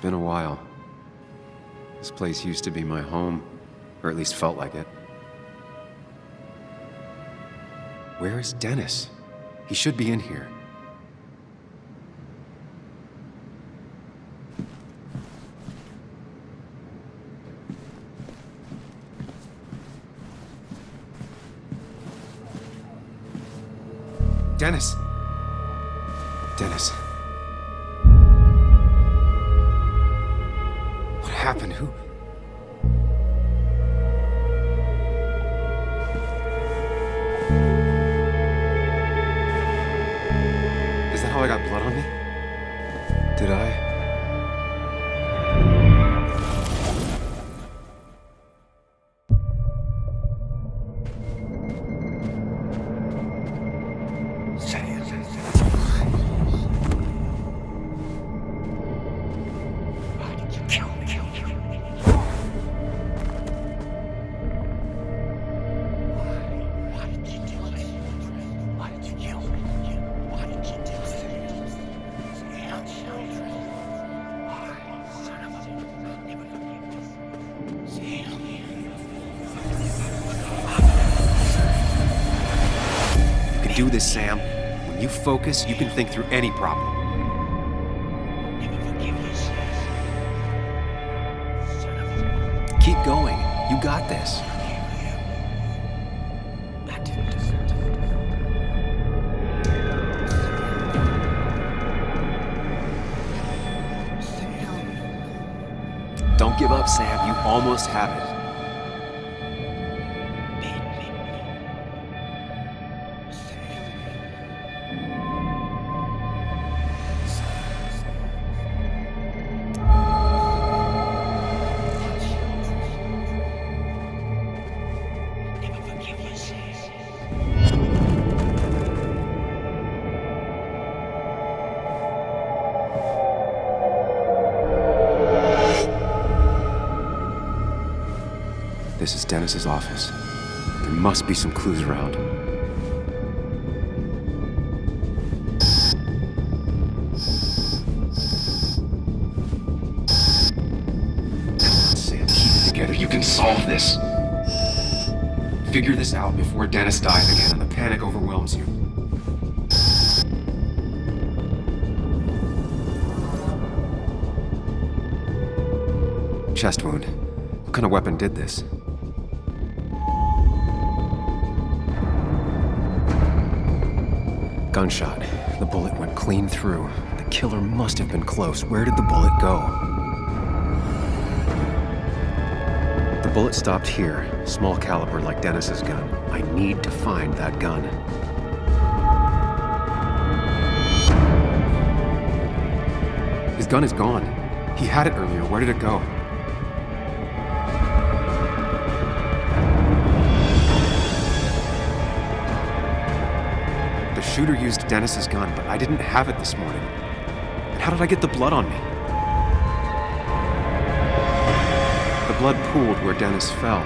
been a while. This place used to be my home, or at least felt like it. Where is Dennis? He should be in here. Dennis! Dennis. What happened? Who? Is that how I got blood on me? Did I? Do this, Sam. When you focus, you can think through any problem. Keep going. You got this. Don't give up, Sam. You almost have it. This is Dennis's office. There must be some clues around. Sam, keep it together. You can solve this. Figure this out before Dennis dies again and the panic overwhelms you. Chest wound. What kind of weapon did this? Gunshot. The bullet went clean through. The killer must have been close. Where did the bullet go? The bullet stopped here. Small caliber like Dennis's gun. I need to find that gun. His gun is gone. He had it earlier. Where did it go? The shooter used Dennis's gun, but I didn't have it this morning. And how did I get the blood on me? The blood pooled where Dennis fell,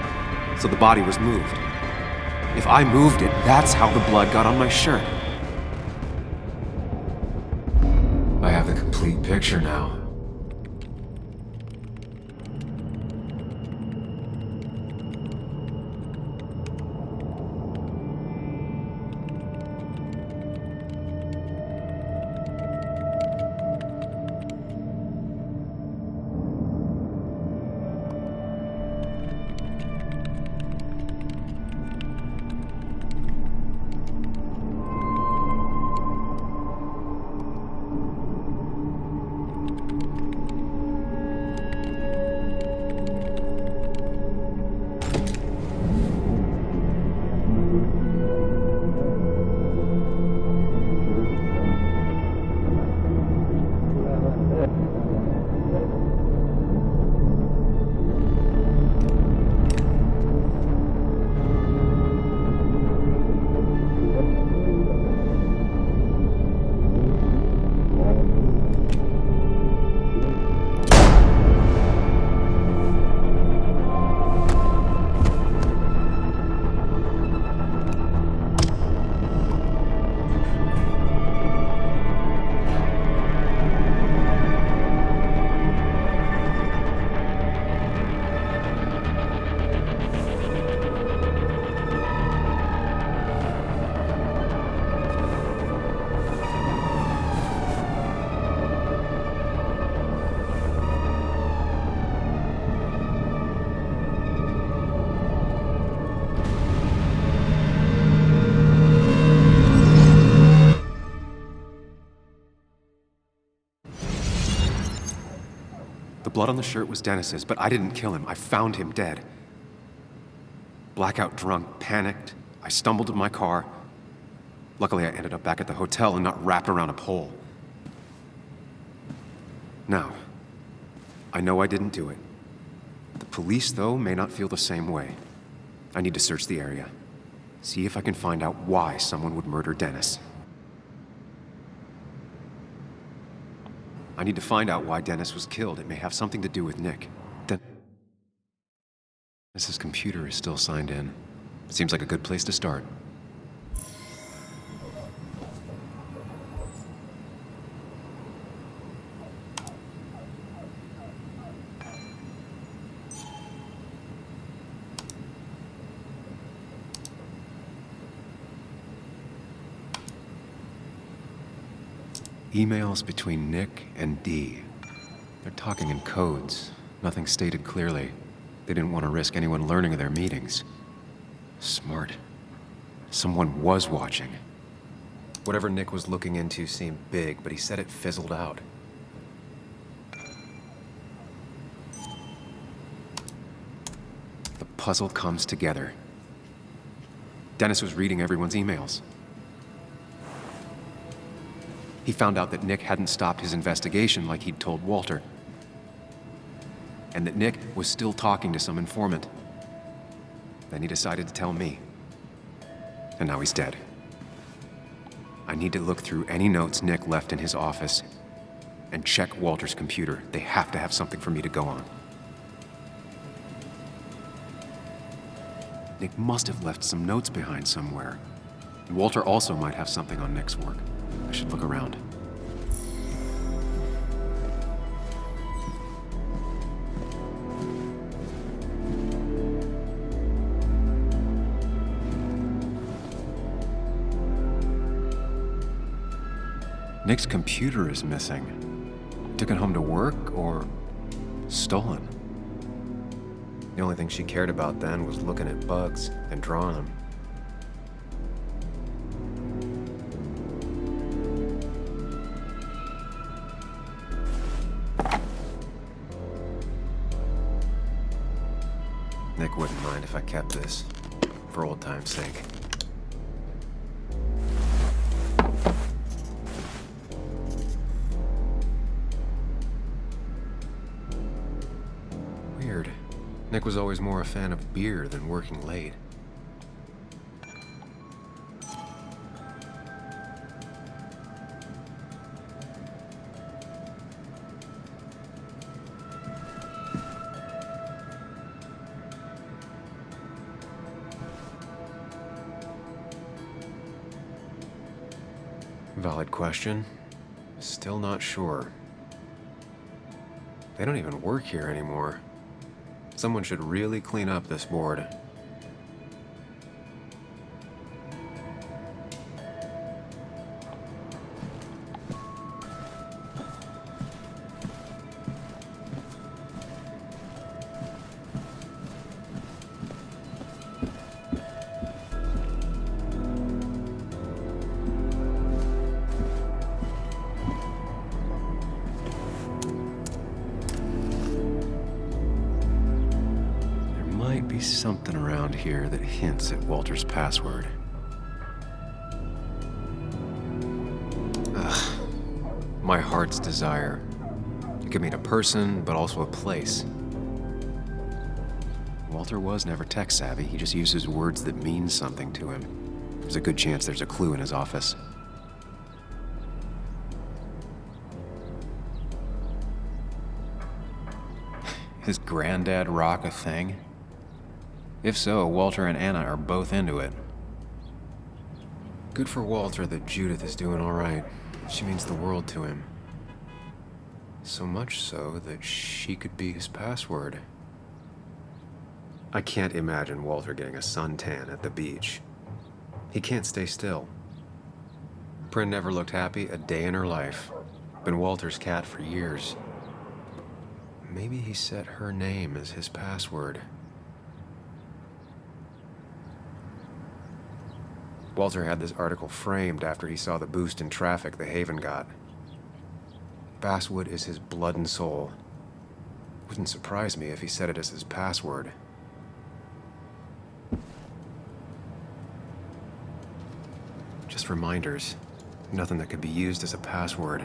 so the body was moved. If I moved it, that's how the blood got on my shirt. I have the complete picture now. blood on the shirt was Dennis's, but I didn't kill him. I found him dead. Blackout drunk, panicked. I stumbled to my car. Luckily, I ended up back at the hotel and not wrapped around a pole. Now, I know I didn't do it. The police, though, may not feel the same way. I need to search the area. See if I can find out why someone would murder Dennis. I need to find out why Dennis was killed. It may have something to do with Nick. Dennis's computer is still signed in. Seems like a good place to start. Emails between Nick and Dee. They're talking in codes. Nothing stated clearly. They didn't want to risk anyone learning of their meetings. Smart. Someone was watching. Whatever Nick was looking into seemed big, but he said it fizzled out. The puzzle comes together. Dennis was reading everyone's emails. He found out that Nick hadn't stopped his investigation like he'd told Walter. And that Nick was still talking to some informant. Then he decided to tell me. And now he's dead. I need to look through any notes Nick left in his office and check Walter's computer. They have to have something for me to go on. Nick must have left some notes behind somewhere. Walter also might have something on Nick's work. I should look around. Nick's computer is missing. Took it home to work or stolen. The only thing she cared about then was looking at bugs and drawing them. Nick wouldn't mind if I kept this, for old time's sake. Weird. Nick was always more a fan of beer than working late. Valid question. Still not sure. They don't even work here anymore. Someone should really clean up this board. Something around here that hints at Walter's password. Ugh. My heart's desire. It could mean a person, but also a place. Walter was never tech savvy. He just uses words that mean something to him. There's a good chance there's a clue in his office. Is Granddad rock a thing? If so, Walter and Anna are both into it. Good for Walter that Judith is doing all right. She means the world to him. So much so that she could be his password. I can't imagine Walter getting a suntan at the beach. He can't stay still. Bryn never looked happy a day in her life. Been Walter's cat for years. Maybe he set her name as his password. Walter had this article framed after he saw the boost in traffic the Haven got. Basswood is his blood and soul. Wouldn't surprise me if he set it as his password. Just reminders. Nothing that could be used as a password.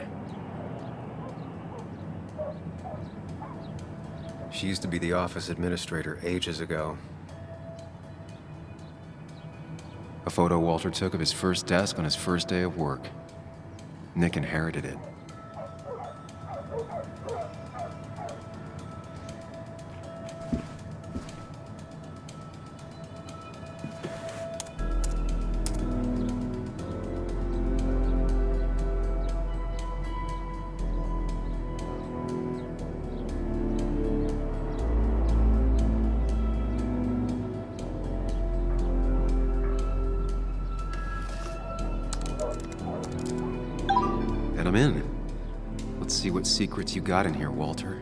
She used to be the office administrator ages ago. A photo Walter took of his first desk on his first day of work. Nick inherited it. And I'm in. Let's see what secrets you got in here, Walter.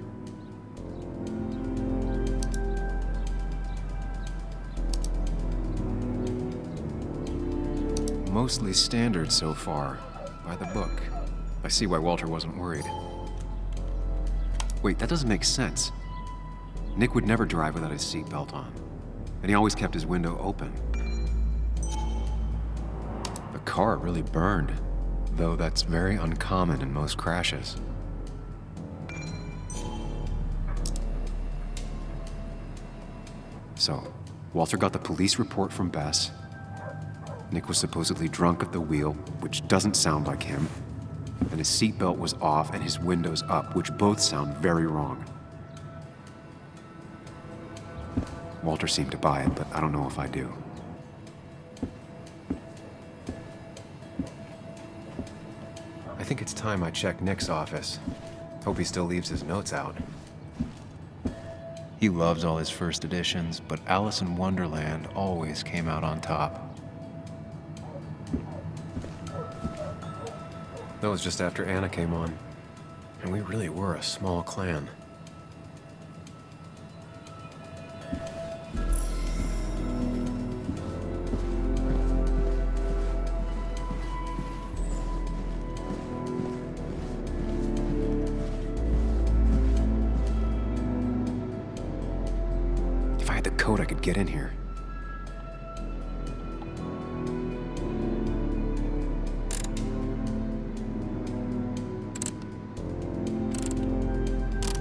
Mostly standard so far, by the book. I see why Walter wasn't worried. Wait, that doesn't make sense. Nick would never drive without his seatbelt on, and he always kept his window open. The car really burned, though that's very uncommon in most crashes. So, Walter got the police report from Bess. Nick was supposedly drunk at the wheel, which doesn't sound like him. And his seatbelt was off and his windows up, which both sound very wrong. Walter seemed to buy it, but I don't know if I do. I think it's time I check Nick's office. Hope he still leaves his notes out. He loves all his first editions, but Alice in Wonderland always came out on top. That was just after Anna came on, and we really were a small clan. If I had the code, I could get in here.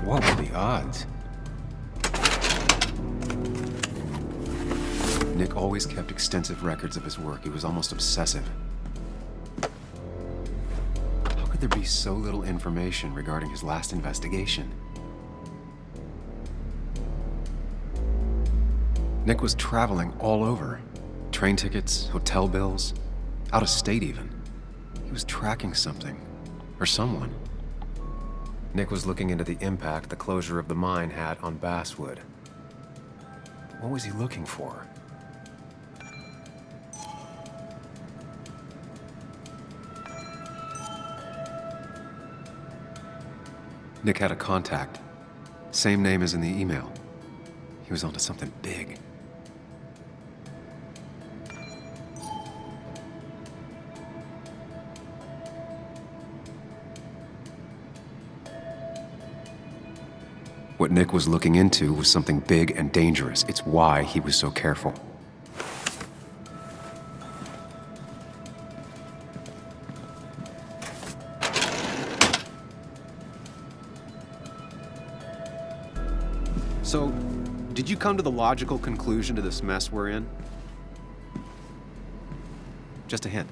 What were the odds? Nick always kept extensive records of his work. He was almost obsessive. How could there be so little information regarding his last investigation? Nick was traveling all over. Train tickets, hotel bills, out of state even. He was tracking something, or someone. Nick was looking into the impact the closure of the mine had on Basswood. What was he looking for? Nick had a contact. Same name as in the email. He was onto something big. What Nick was looking into was something big and dangerous. It's why he was so careful. So, did you come to the logical conclusion to this mess we're in? Just a hint.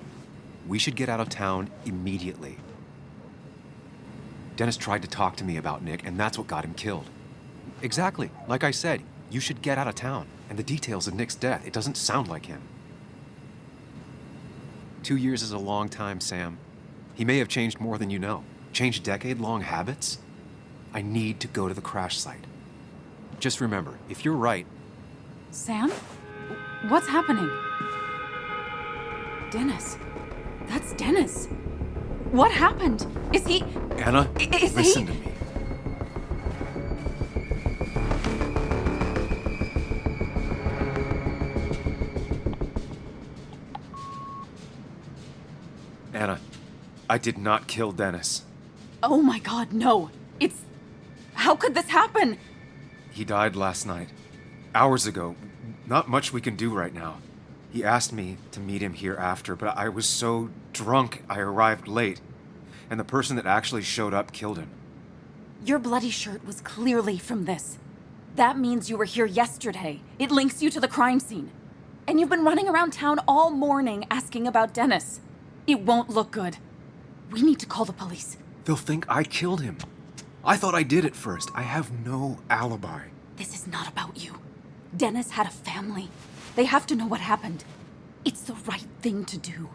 We should get out of town immediately. Dennis tried to talk to me about Nick, and that's what got him killed. Exactly. Like I said, you should get out of town. And the details of Nick's death, it doesn't sound like him. 2 years is a long time, Sam. He may have changed more than you know. Changed decade-long habits? I need to go to the crash site. Just remember, if you're right... Sam? What's happening? Dennis. That's Dennis. What happened? Is he... Anna, listen to me. Anna, I did not kill Dennis. Oh my God, no. How could this happen? He died last night. Hours ago. Not much we can do right now. He asked me to meet him here after, but I was so drunk I arrived late. And the person that actually showed up killed him. Your bloody shirt was clearly from this. That means you were here yesterday. It links you to the crime scene. And you've been running around town all morning asking about Dennis. It won't look good. We need to call the police. They'll think I killed him. I thought I did at first. I have no alibi. This is not about you. Dennis had a family. They have to know what happened. It's the right thing to do.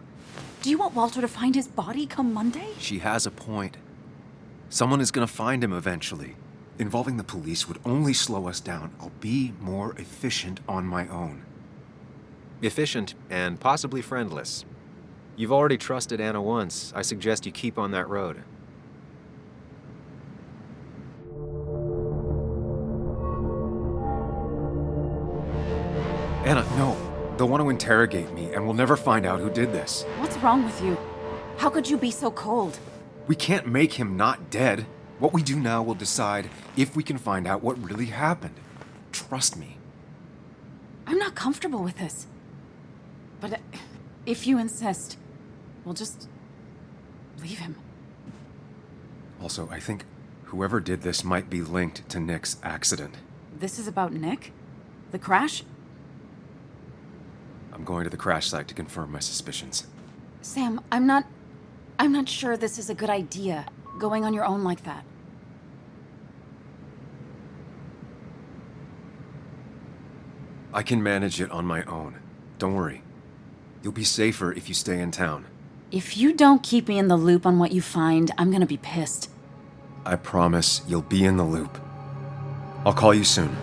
Do you want Walter to find his body come Monday? She has a point. Someone is gonna find him eventually. Involving the police would only slow us down. I'll be more efficient on my own. Efficient and possibly friendless. You've already trusted Anna once. I suggest you keep on that road. Anna, no. They'll want to interrogate me, and we'll never find out who did this. What's wrong with you? How could you be so cold? We can't make him not dead. What we do now will decide if we can find out what really happened. Trust me. I'm not comfortable with this. But if you insist, we'll just leave him. Also, I think whoever did this might be linked to Nick's accident. This is about Nick? The crash? I'm going to the crash site to confirm my suspicions. Sam, I'm not sure this is a good idea, going on your own like that. I can manage it on my own. Don't worry. You'll be safer if you stay in town. If you don't keep me in the loop on what you find, I'm gonna be pissed. I promise you'll be in the loop. I'll call you soon.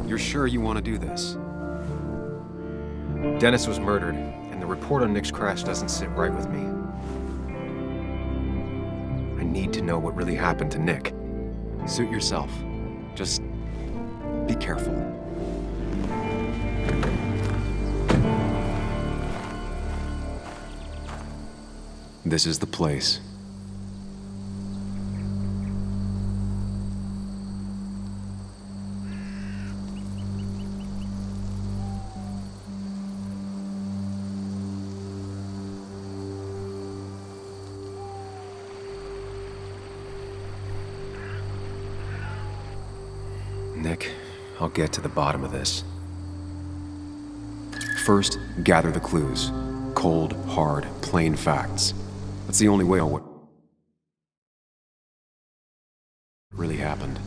You're sure you want to do this? Dennis was murdered, and the report on Nick's crash doesn't sit right with me. I need to know what really happened to Nick. Suit yourself. Just be careful. This is the place. Nick, I'll get to the bottom of this. First, gather the clues. Cold, hard, plain facts. That's the only way I'll what really happened.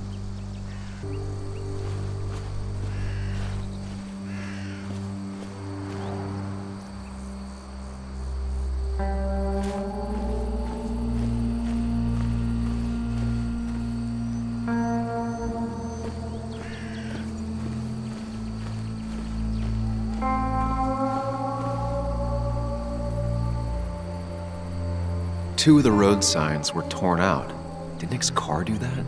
Two of the road signs were torn out. Did Nick's car do that?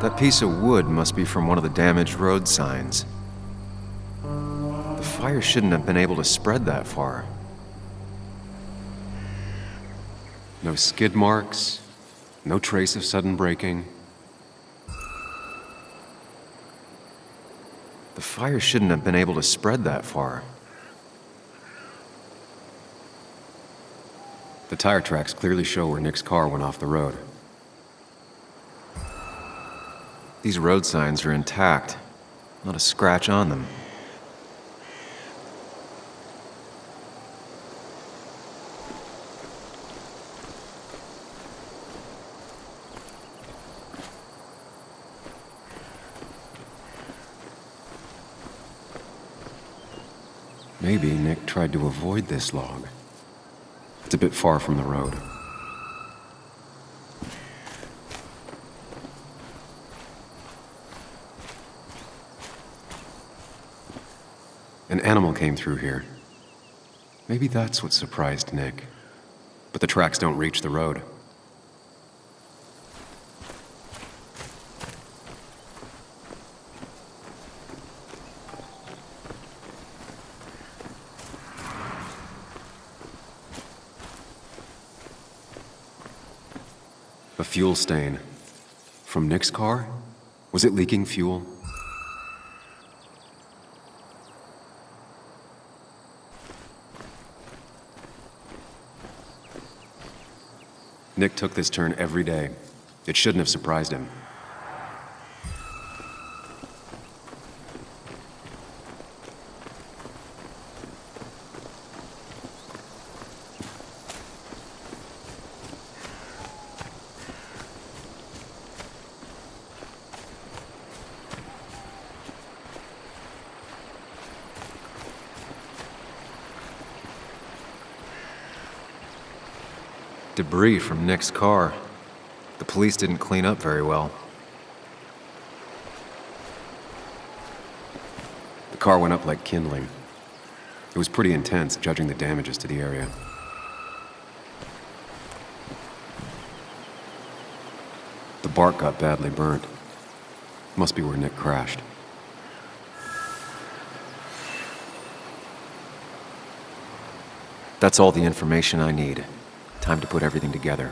That piece of wood must be from one of the damaged road signs. The fire shouldn't have been able to spread that far. No skid marks, no trace of sudden braking. The fire shouldn't have been able to spread that far. The tire tracks clearly show where Nick's car went off the road. These road signs are intact, not a scratch on them. Maybe Nick tried to avoid this log. It's a bit far from the road. An animal came through here. Maybe that's what surprised Nick. But the tracks don't reach the road. A fuel stain. From Nick's car? Was it leaking fuel? Nick took this turn every day. It shouldn't have surprised him. Debris from Nick's car. The police didn't clean up very well. The car went up like kindling. It was pretty intense, judging the damages to the area. The bark got badly burnt. Must be where Nick crashed. That's all the information I need. Time to put everything together.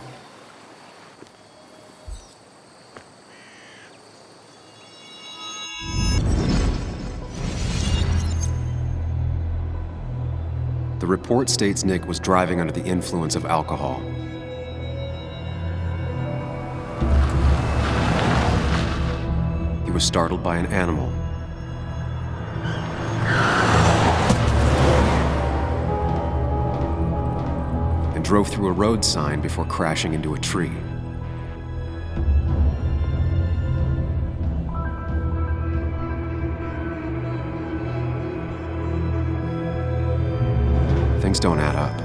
The report states Nick was driving under the influence of alcohol. He was startled by an animal. And drove through a road sign before crashing into a tree. Things don't add up.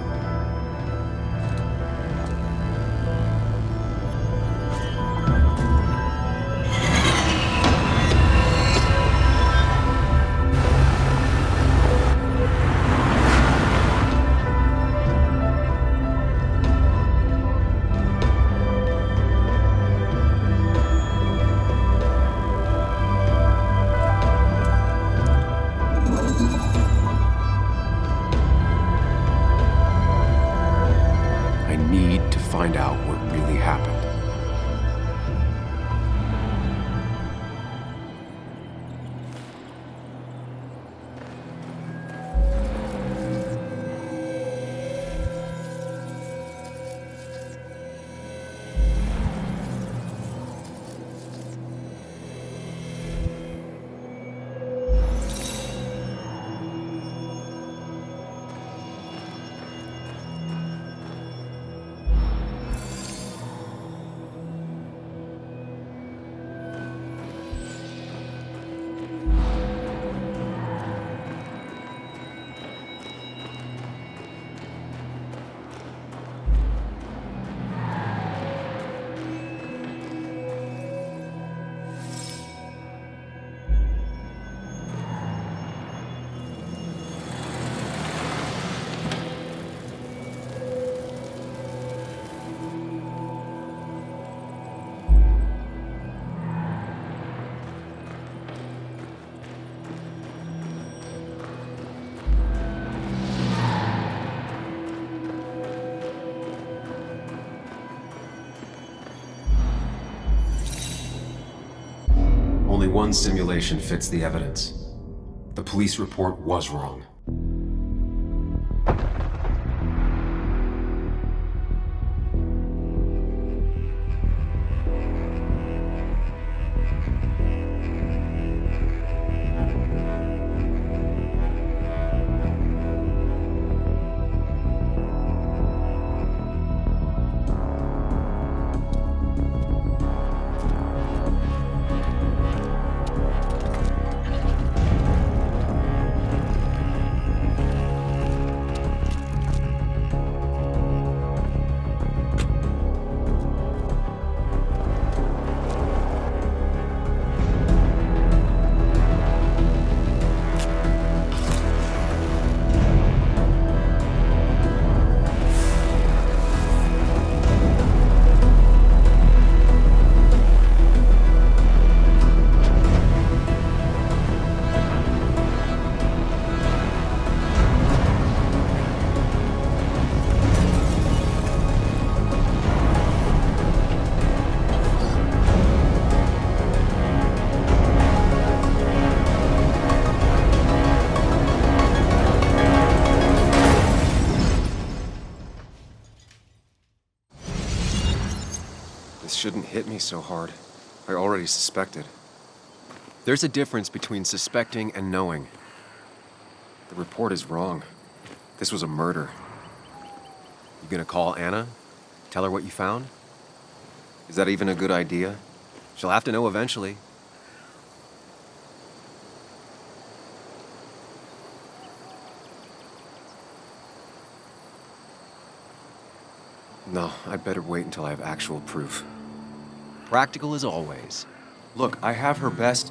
Find out what really happened. Only one simulation fits the evidence. The police report was wrong. hit me so hard. I already suspected. There's a difference between suspecting and knowing. The report is wrong. This was a murder. You gonna call Anna? Tell her what you found? Is that even a good idea? She'll have to know eventually. No, I'd better wait until I have actual proof. Practical as always. Look, I have her best...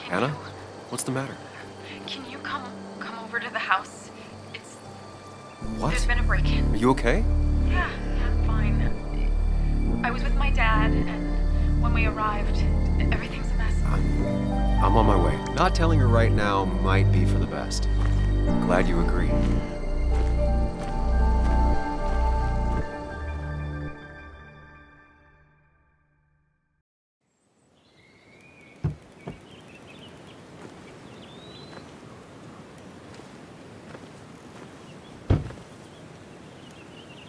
Anna? What's the matter? Can you come over to the house? What? There's been a break-in. Are you okay? Yeah, I'm fine. I was with my dad, and when we arrived, everything's a mess. I'm on my way. Not telling her right now might be for the best. Glad you agree.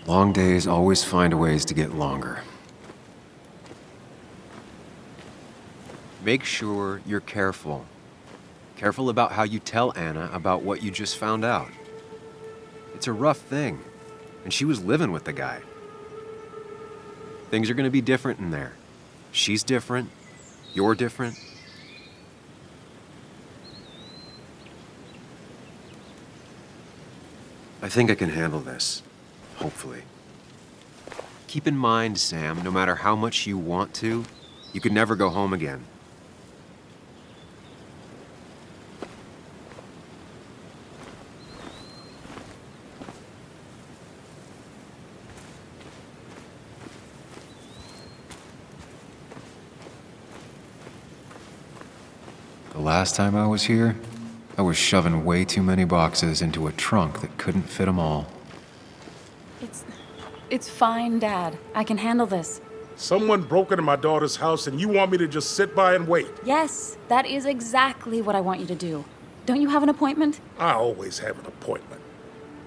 Long days always find ways to get longer. Make sure you're careful. Careful about how you tell Anna about what you just found out. It's a rough thing, and she was living with the guy. Things are gonna be different in there. She's different, you're different. I think I can handle this. Hopefully. Keep in mind, Sam, no matter how much you want to, you could never go home again. The last time I was here, I was shoving way too many boxes into a trunk that couldn't fit them all. It's fine, Dad. I can handle this. Someone broke into my daughter's house and you want me to just sit by and wait? Yes, that is exactly what I want you to do. Don't you have an appointment? I always have an appointment.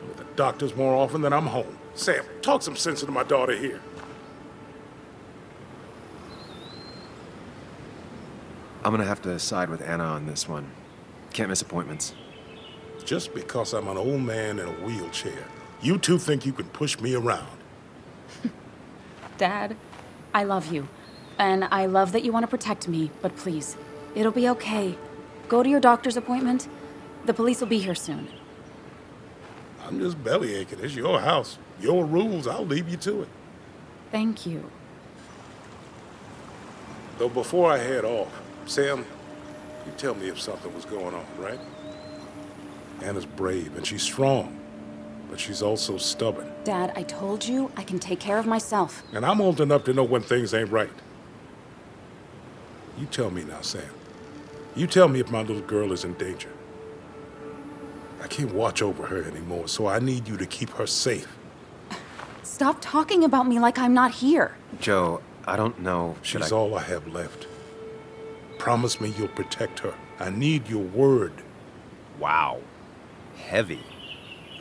I'm at the doctor's more often than I'm home. Sam, talk some sense into my daughter here. I'm gonna have to side with Anna on this one. Can't miss appointments. Just because I'm an old man in a wheelchair, you two think you can push me around. Dad, I love you. And I love that you want to protect me, but please, it'll be okay. Go to your doctor's appointment. The police will be here soon. I'm just belly aching. It's your house. Your rules, I'll leave you to it. Thank you. Though before I head off, Sam, you tell me if something was going on, right? Anna's brave and she's strong, but she's also stubborn. Dad, I told you I can take care of myself. And I'm old enough to know when things ain't right. You tell me now, Sam. You tell me if my little girl is in danger. I can't watch over her anymore, so I need you to keep her safe. Stop talking about me like I'm not here. Joe, I don't know. She's all I have left. Promise me you'll protect her. I need your word. Wow. Heavy.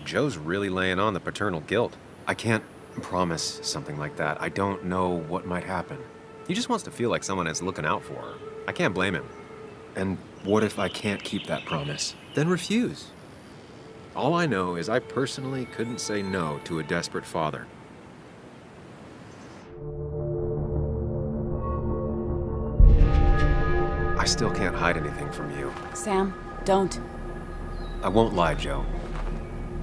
Joe's really laying on the paternal guilt. I can't promise something like that. I don't know what might happen. He just wants to feel like someone is looking out for her. I can't blame him. And what if I can't keep that promise? Then refuse. All I know is I personally couldn't say no to a desperate father. I still can't hide anything from you. Sam, don't. I won't lie, Joe.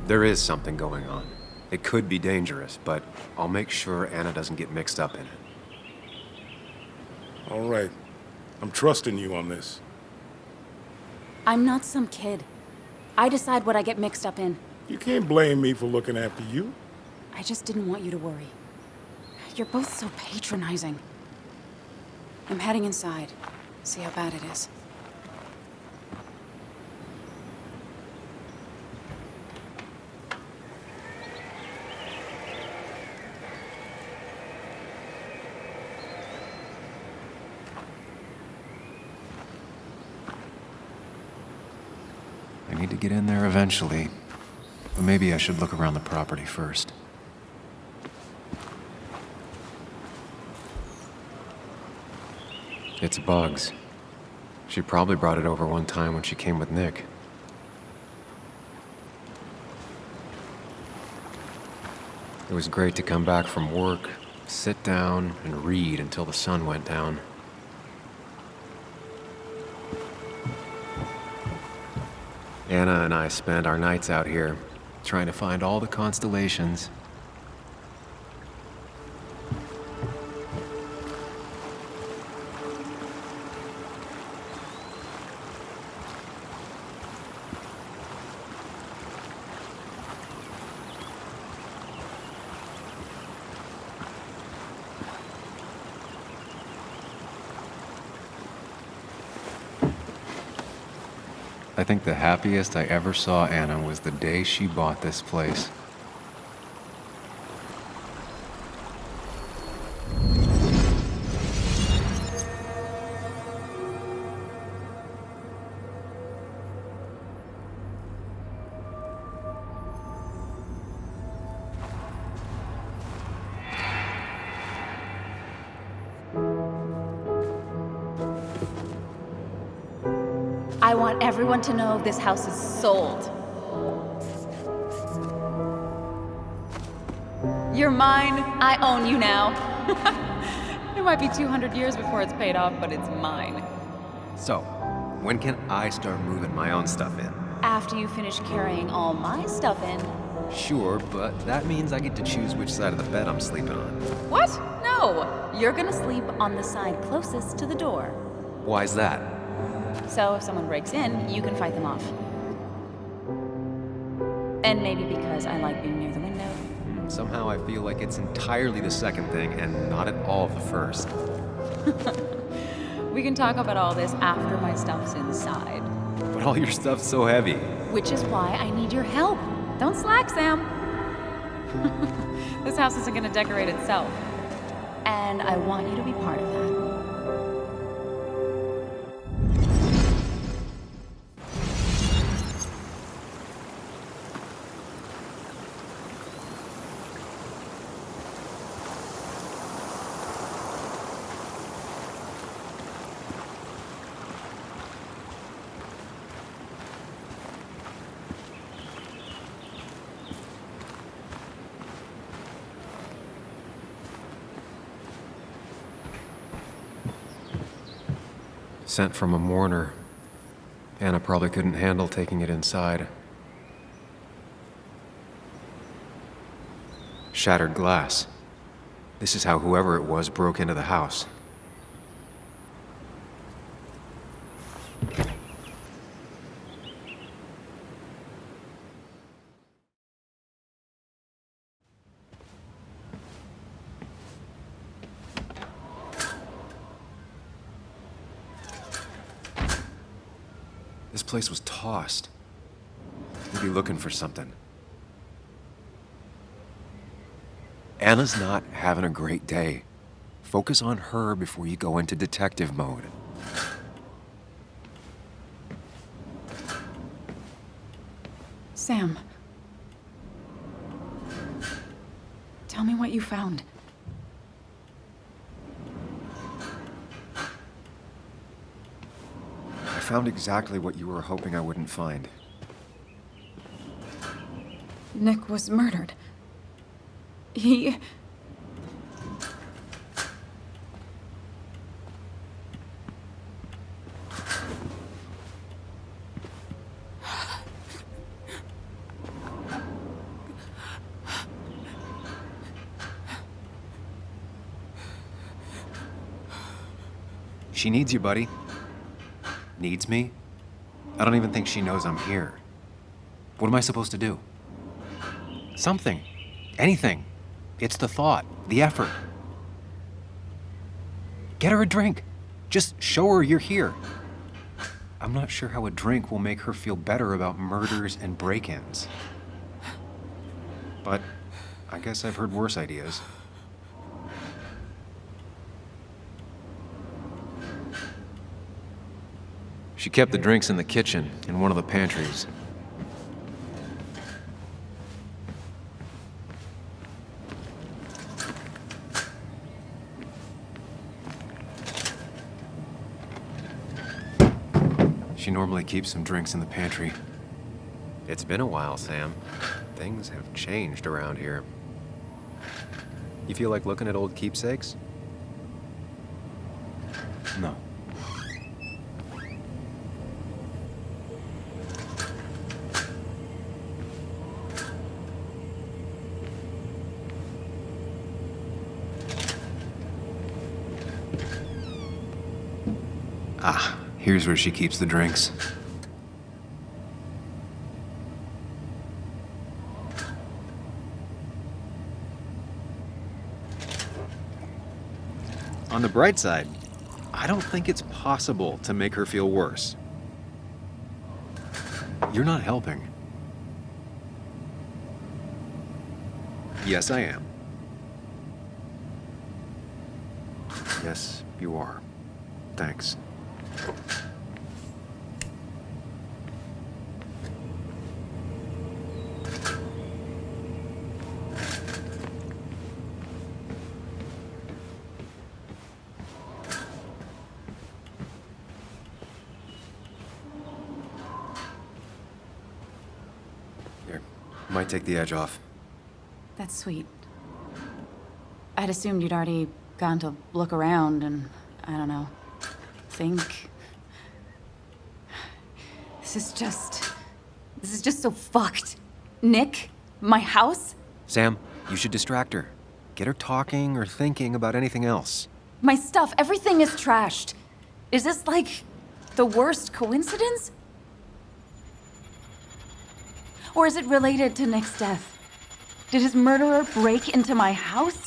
There is something going on. It could be dangerous, but I'll make sure Anna doesn't get mixed up in it. All right. I'm trusting you on this. I'm not some kid. I decide what I get mixed up in. You can't blame me for looking after you. I just didn't want you to worry. You're both so patronizing. I'm heading inside. See how bad it is. I need to get in there eventually, but maybe I should look around the property first. It's bugs. She probably brought it over one time when she came with Nick. It was great to come back from work, sit down, and read until the sun went down. Anna and I spent our nights out here, trying to find all the constellations. I think the happiest I ever saw Anna was the day she bought this place. I want everyone to know this house is sold. You're mine. I own you now. It might be 200 years before it's paid off, but it's mine. So, when can I start moving my own stuff in? After you finish carrying all my stuff in. Sure, but that means I get to choose which side of the bed I'm sleeping on. What? No. You're gonna sleep on the side closest to the door. Why's that? So if someone breaks in, you can fight them off. And maybe because I like being near the window. Somehow I feel like it's entirely the second thing and not at all the first. We can talk about all this after my stuff's inside. But all your stuff's so heavy. Which is why I need your help. Don't slack, Sam. This house isn't gonna decorate itself. And I want you to be part of that. Sent from a mourner. Anna probably couldn't handle taking it inside. Shattered glass. This is how whoever it was broke into the house. This place was tossed. We'd be looking for something. Anna's not having a great day. Focus on her before you go into detective mode. Sam. Tell me what you found. I found exactly what you were hoping I wouldn't find. Nick was murdered. He... She needs you, buddy. Needs me? I don't even think she knows I'm here. What am I supposed to do? Something. Anything. It's the thought, the effort. Get her a drink. Just show her you're here. I'm not sure how a drink will make her feel better about murders and break-ins. But I guess I've heard worse ideas. She kept the drinks in the kitchen, in one of the pantries. She normally keeps some drinks in the pantry. It's been a while, Sam. Things have changed around here. You feel like looking at old keepsakes? No. Ah, here's where she keeps the drinks. On the bright side, I don't think it's possible to make her feel worse. You're not helping. Yes, I am. Yes, you are. Thanks. Here, might take the edge off. That's sweet. I'd assumed you'd already gone to look around and, I don't know, think. This is just so fucked. Nick? My house? Sam, you should distract her. Get her talking or thinking about anything else. My stuff, everything is trashed. Is this like the worst coincidence? Or is it related to Nick's death? Did his murderer break into my house?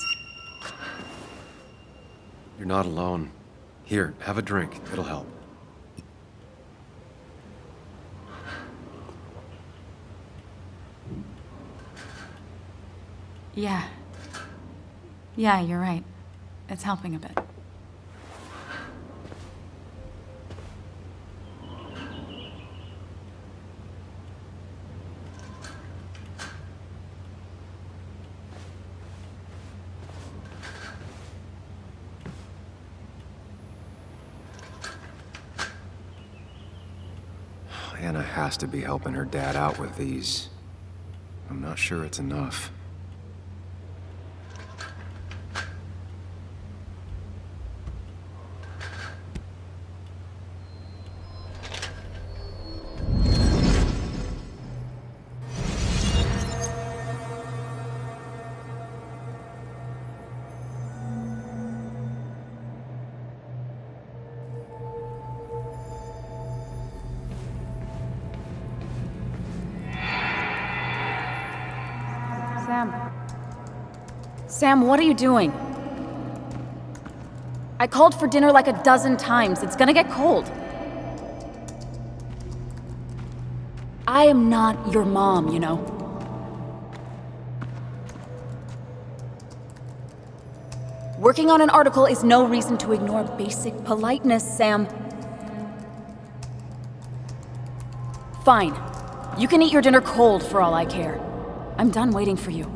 You're not alone. Here, have a drink. It'll help. Yeah. Yeah, you're right. It's helping a bit. Anna has to be helping her dad out with these. I'm not sure it's enough. Sam, what are you doing? I called for dinner like a dozen times. It's gonna get cold. I am not your mom, you know. Working on an article is no reason to ignore basic politeness, Sam. Fine. You can eat your dinner cold for all I care. I'm done waiting for you.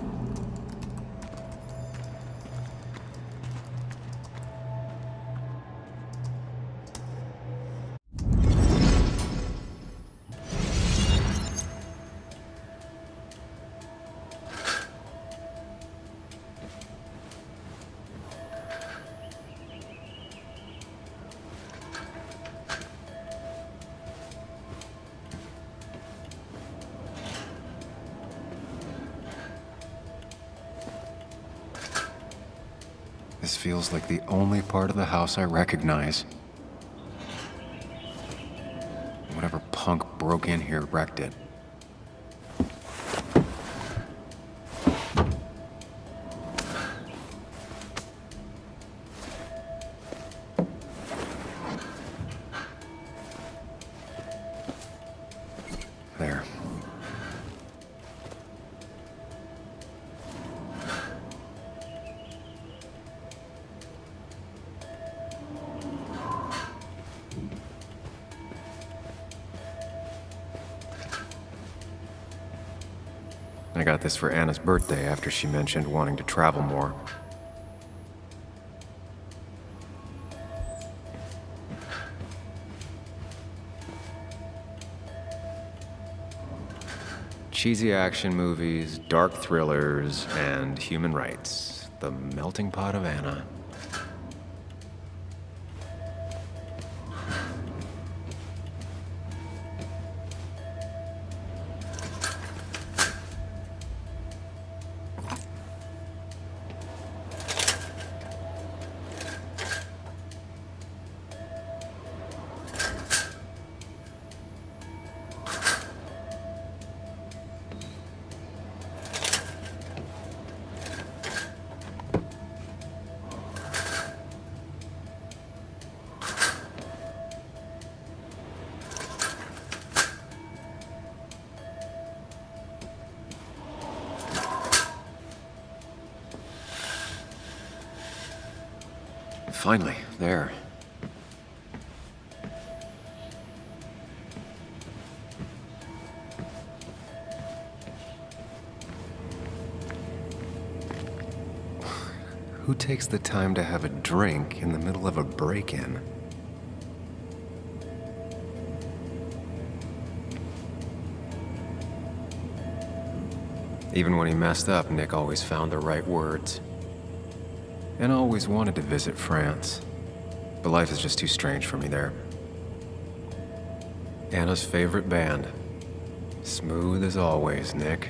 This feels like the only part of the house I recognize. Whatever punk broke in here wrecked it. There. I got this for Anna's birthday after she mentioned wanting to travel more. Cheesy action movies, dark thrillers, and human rights. The melting pot of Anna. Finally, there. Who takes the time to have a drink in the middle of a break-in? Even when he messed up, Nick always found the right words. And always wanted to visit France. But life is just too strange for me there. Anna's favorite band. Smooth as always, Nick.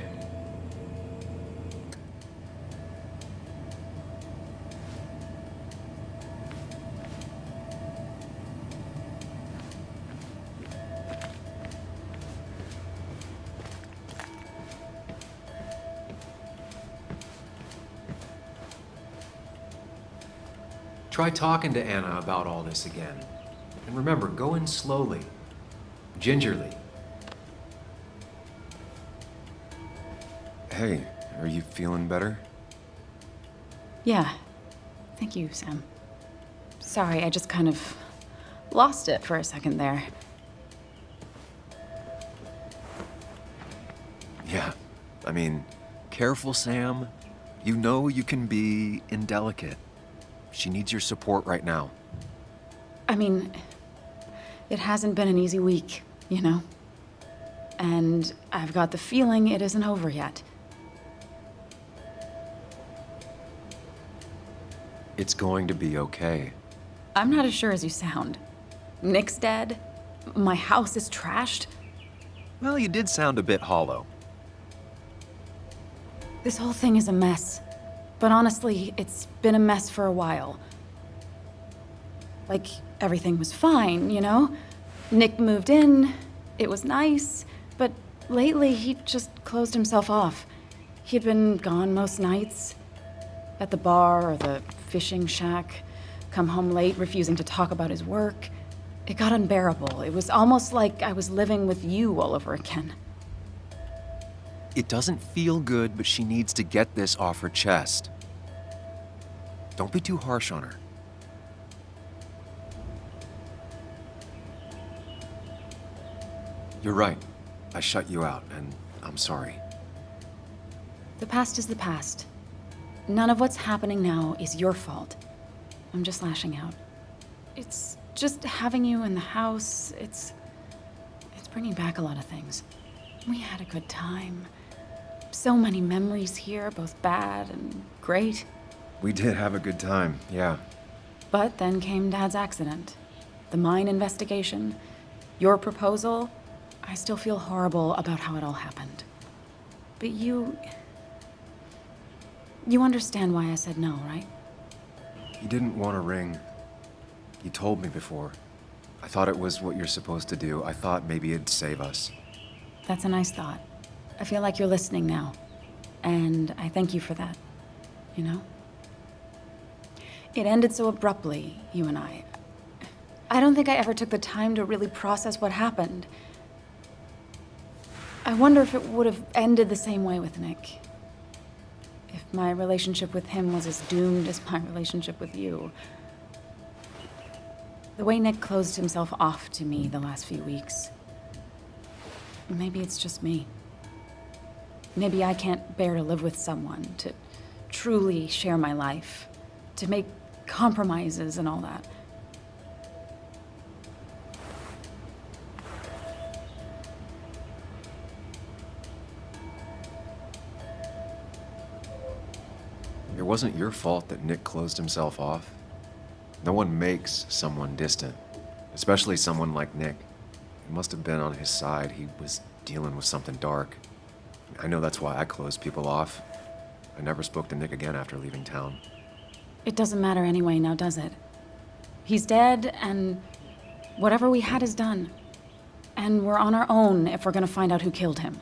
Try talking to Anna about all this again. And remember, go in slowly, gingerly. Hey, are you feeling better? Yeah. Thank you, Sam. Sorry, I just kind of lost it for a second there. Yeah. I mean, careful, Sam. You know you can be indelicate. She needs your support right now. I mean, it hasn't been an easy week, you know? And I've got the feeling it isn't over yet. It's going to be okay. I'm not as sure as you sound. Nick's dead. My house is trashed. Well, you did sound a bit hollow. This whole thing is a mess. But honestly, it's been a mess for a while. Like, everything was fine, you know? Nick moved in, it was nice, but lately he just closed himself off. He'd been gone most nights. At the bar or the fishing shack, come home late, refusing to talk about his work. It got unbearable. It was almost like I was living with you all over again. It doesn't feel good, but she needs to get this off her chest. Don't be too harsh on her. You're right. I shut you out, and I'm sorry. The past is the past. None of what's happening now is your fault. I'm just lashing out. It's just having you in the house, it's bringing back a lot of things. We had a good time. So many memories here, both bad and great. We did have a good time, yeah. But then came Dad's accident. The mine investigation. Your proposal. I still feel horrible about how it all happened. But you understand why I said no, right? You didn't want a ring. You told me before. I thought it was what you're supposed to do. I thought maybe it'd save us. That's a nice thought. I feel like you're listening now. And I thank you for that. You know? It ended so abruptly, you and I. I don't think I ever took the time to really process what happened. I wonder if it would have ended the same way with Nick. If my relationship with him was as doomed as my relationship with you. The way Nick closed himself off to me the last few weeks. Maybe it's just me. Maybe I can't bear to live with someone, to truly share my life, to make compromises and all that. It wasn't your fault that Nick closed himself off. No one makes someone distant, especially someone like Nick. It must have been on his side. He was dealing with something dark. I know that's why I closed people off. I never spoke to Nick again after leaving town. It doesn't matter anyway, now does it? He's dead, and whatever we had is done. And we're on our own if we're gonna find out who killed him.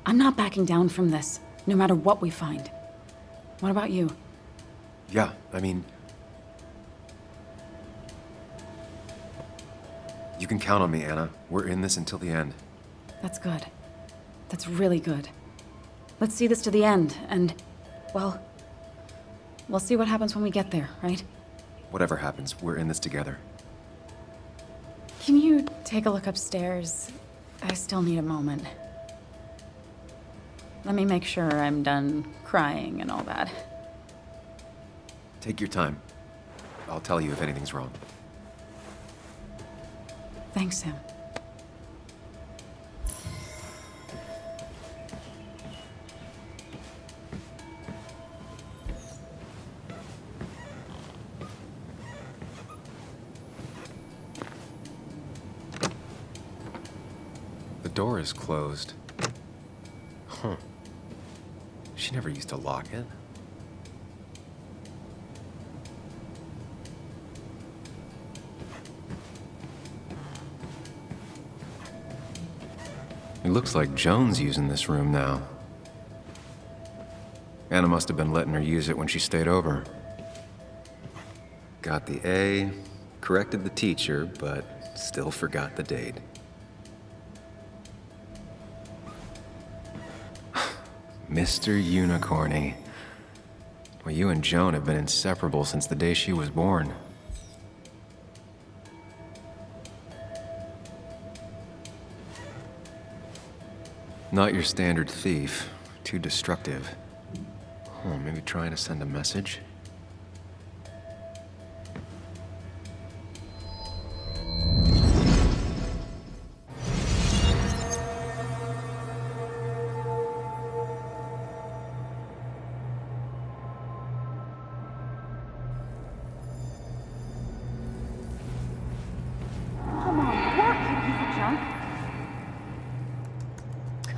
I'm not backing down from this, no matter what we find. What about you? Yeah, I mean... You can count on me, Anna. We're in this until the end. That's good. That's really good. Let's see this to the end, and, well, we'll see what happens when we get there, right? Whatever happens, we're in this together. Can you take a look upstairs? I still need a moment. Let me make sure I'm done crying and all that. Take your time. I'll tell you if anything's wrong. Thanks, Sam. The door is closed. Huh. She never used to lock it. It looks like Joan's using this room now. Anna must have been letting her use it when she stayed over. Got the A, corrected the teacher, but still forgot the date. Mr. Unicorny. Well, you and Joan have been inseparable since the day she was born. Not your standard thief. Too destructive. Oh, maybe trying to send a message?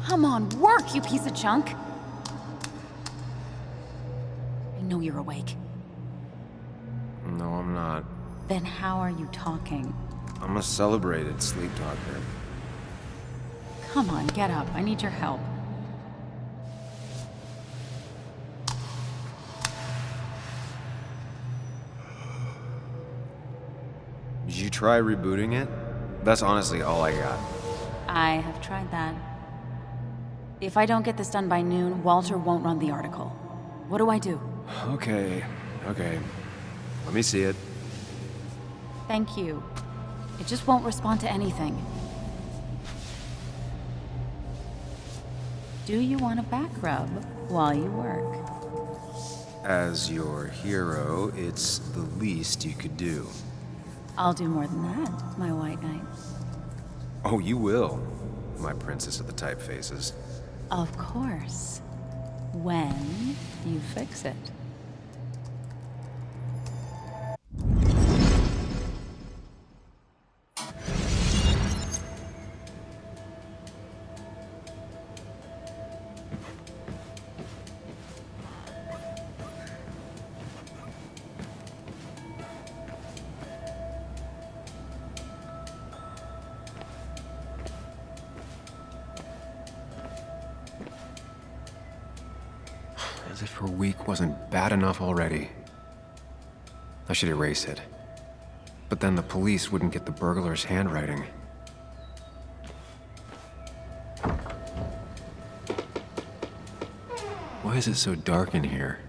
Come on, work, you piece of junk! I know you're awake. No, I'm not. Then how are you talking? I'm a celebrated sleep talker. Come on, get up. I need your help. Did you try rebooting it? That's honestly all I got. I have tried that. If I don't get this done by noon, Walter won't run the article. What do I do? Okay. Let me see it. Thank you. It just won't respond to anything. Do you want a back rub while you work? As your hero, it's the least you could do. I'll do more than that, my white knight. Oh, you will, my princess of the typefaces. Of course. When you fix it. As if her week wasn't bad enough already. I should erase it. But then the police wouldn't get the burglar's handwriting. Why is it so dark in here?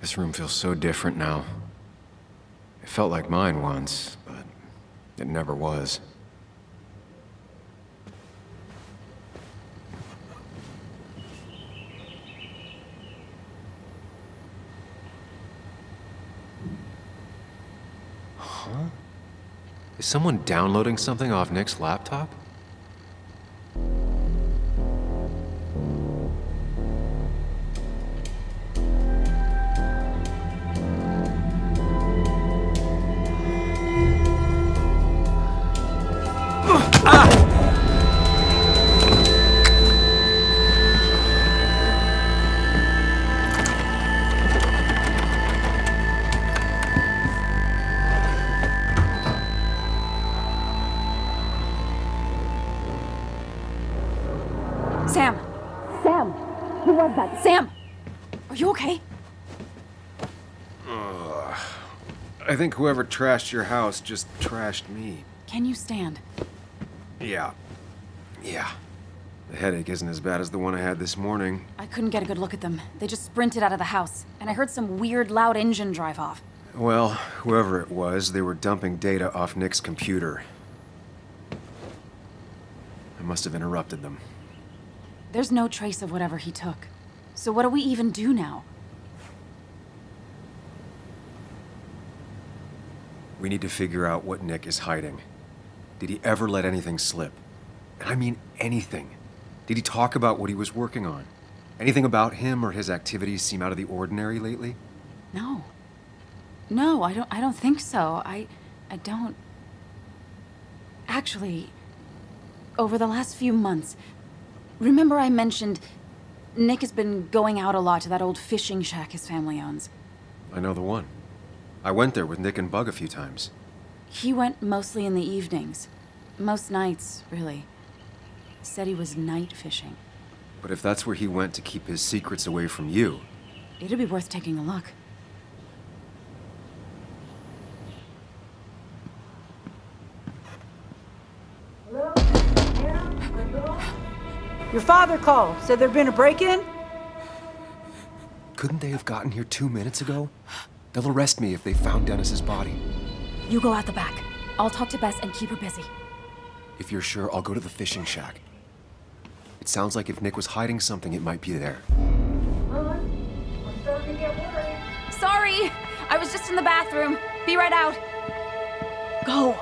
This room feels so different now. It felt like mine once, but it never was. Is someone downloading something off Nick's laptop? Sam! Sam! Who was that? Sam! Are you okay? I think whoever trashed your house just trashed me. Can you stand? Yeah. The headache isn't as bad as the one I had this morning. I couldn't get a good look at them. They just sprinted out of the house, and I heard some weird, loud engine drive off. Well, whoever it was, they were dumping data off Nick's computer. I must have interrupted them. There's no trace of whatever he took. So what do we even do now? We need to figure out what Nick is hiding. Did he ever let anything slip? And I mean anything. Did he talk about what he was working on? Anything about him or his activities seem out of the ordinary lately? No. No, I don't think so. I don't... Actually, over the last few months, remember I mentioned Nick has been going out a lot to that old fishing shack his family owns. I know the one. I went there with Nick and Bug a few times. He went mostly in the evenings. Most nights, really. Said he was night fishing. But if that's where he went to keep his secrets away from you... It'd be worth taking a look. Your father called. Said there'd been a break-in? Couldn't they have gotten here 2 minutes ago? They'll arrest me if they found Dennis's body. You go out the back. I'll talk to Bess and keep her busy. If you're sure, I'll go to the fishing shack. It sounds like if Nick was hiding something, it might be there. I'm starting to get worried. Sorry! I was just in the bathroom. Be right out. Go!